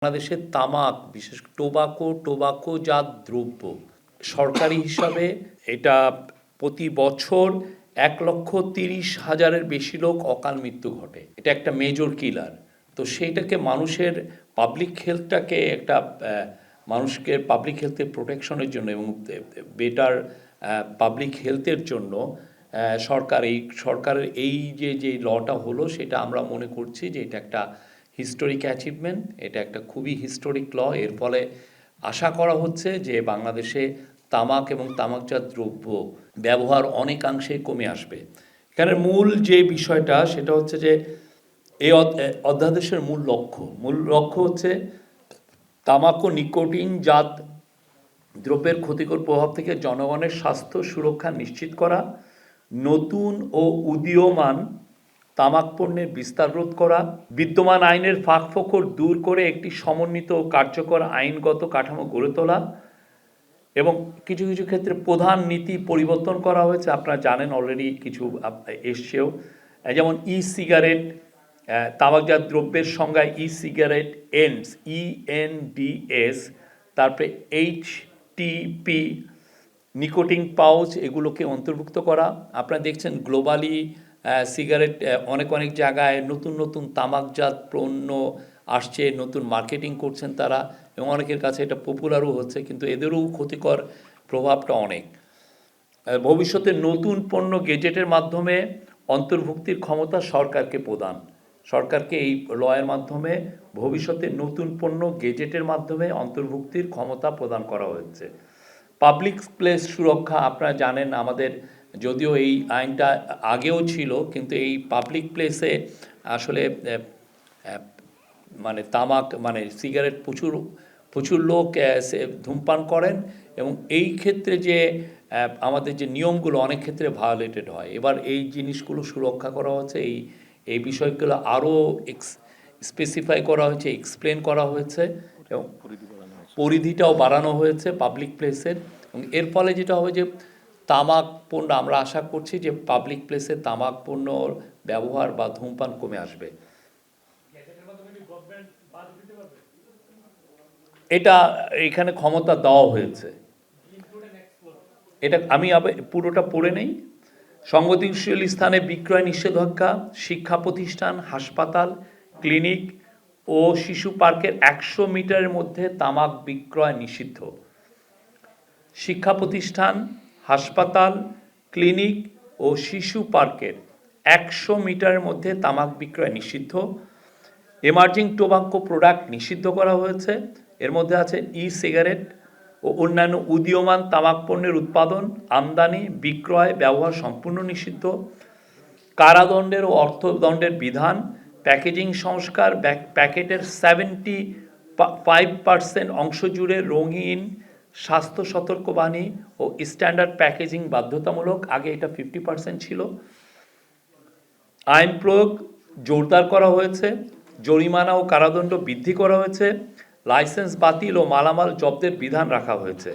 বাংলাদেশের তামাক বিশেষ টোবাকোজাত দ্রব্য সরকারি হিসাবে এটা প্রতি বছর 1,30,000-এর বেশি লোক অকাল মৃত্যু ঘটে। এটা একটা মেজর কিলার। তো সেইটাকে মানুষের পাবলিক হেলথটাকে একটা মানুষকে পাবলিক হেলথের প্রোটেকশনের জন্য এবং বেটার পাবলিক হেলথের জন্য সরকারের এই যে লটা হলো সেটা আমরা মনে করছি যে এটা একটা হিস্টোরিক অ্যাচিভমেন্ট। এটা একটা খুবই হিস্টোরিক ল। এর ফলে আশা করা হচ্ছে যে বাংলাদেশে তামাক এবং তামাকজাত দ্রব্য ব্যবহার অনেকাংশে কমে আসবে। এখানে মূল যে বিষয়টা সেটা হচ্ছে যে এই অধ্যাদেশের মূল লক্ষ্য হচ্ছে তামাক ও নিকোটিনজাত দ্রব্যের ক্ষতিকর প্রভাব থেকে জনগণের স্বাস্থ্য সুরক্ষা নিশ্চিত করা, নতুন ও উদীয়মান তামাক পণ্যের বিস্তার রোধ করা, বিদ্যমান আইনের ফাঁকফোকর দূর করে একটি সমন্বিত ও কার্যকর আইনগত কাঠামো গড়ে তোলা এবং কিছু কিছু ক্ষেত্রে প্রধান নীতি পরিবর্তন করা হয়েছে। আপনারা জানেন অলরেডি কিছু এসছেও, যেমন সিগারেট, তামাকজাত দ্রব্যের সংজ্ঞায় সিগারেট ENDS, তারপরে HTP, নিকোটিন পাউচ, এগুলোকে অন্তর্ভুক্ত করা। আপনারা দেখছেন গ্লোবালি সিগারেট অনেক জায়গায় নতুন তামাকজাত পণ্য আসছে, নতুন মার্কেটিং করছেন তারা এবং অনেকের কাছে এটা পপুলারও হচ্ছে, কিন্তু এদেরও ক্ষতিকর প্রভাবটা অনেক। ভবিষ্যতে নতুন পণ্য গেজেটের মাধ্যমে অন্তর্ভুক্তির ক্ষমতা সরকারকে এই লয়ের মাধ্যমে ভবিষ্যতে নতুন পণ্য গেজেটের মাধ্যমে অন্তর্ভুক্তির ক্ষমতা প্রদান করা হয়েছে। পাবলিক প্লেস সুরক্ষা, আপনারা জানেন আমাদের যদিও এই আইনটা আগেও ছিল, কিন্তু এই পাবলিক প্লেসে আসলে সিগারেট প্রচুর লোক ধূমপান করেন এবং এই ক্ষেত্রে যে আমাদের যে নিয়মগুলো অনেক ক্ষেত্রে ভায়োলেটেড হয়। এবার এই জিনিসগুলো সুরক্ষা করা হচ্ছে, এই বিষয়গুলো আরও স্পেসিফাই করা হয়েছে, এক্সপ্লেন করা হয়েছে এবং পরিধিটাও বাড়ানো হয়েছে পাবলিক প্লেসের। এবং এর ফলে যেটা হবে যে তামাক পণ্য, আমরা আশা করছি যে পাবলিক প্লেসে তামাক পণ্যর ব্যবহার বা ধূমপান কমে আসবে। এটা এখানে ক্ষমতা দেওয়া হয়েছে। এটা আমি পুরোটা পড়ে নেই। সংবেদনশীল স্থানে বিক্রয় নিষেধাজ্ঞা, শিক্ষা প্রতিষ্ঠান, হাসপাতাল, ক্লিনিক ও শিশু পার্কের 100 মিটারের মধ্যে তামাক বিক্রয় নিষিদ্ধ। শিক্ষা প্রতিষ্ঠান, হাসপাতাল, ক্লিনিক ও শিশু পার্কের 100 মিটারের মধ্যে তামাক বিক্রয় নিষিদ্ধ। এমার্জিং টোবাকো প্রোডাক্ট নিষিদ্ধ করা হয়েছে। এর মধ্যে আছে সিগারেট ও অন্যান্য উদীয়মান তামাক পণ্যের উৎপাদন, আমদানি, বিক্রয়, ব্যবহার সম্পূর্ণ নিষিদ্ধ। কারাদণ্ডের ও অর্থদণ্ডের বিধান, প্যাকেজিং সংস্কার, প্যাকেটের 75% অংশ জুড়ে রঙিন, স্বাস্থ্য সতর্কবাণী ও স্ট্যান্ডার্ড প্যাকেজিং বাধ্যতামূলক। আগে এটা 50% ছিল। আইন প্রয়োগ জোরদার করা হয়েছে। জরিমানা ও কারাদণ্ড বৃদ্ধি করা হয়েছে। লাইসেন্স বাতিল ও মালামাল জব্দের বিধান রাখা হয়েছে।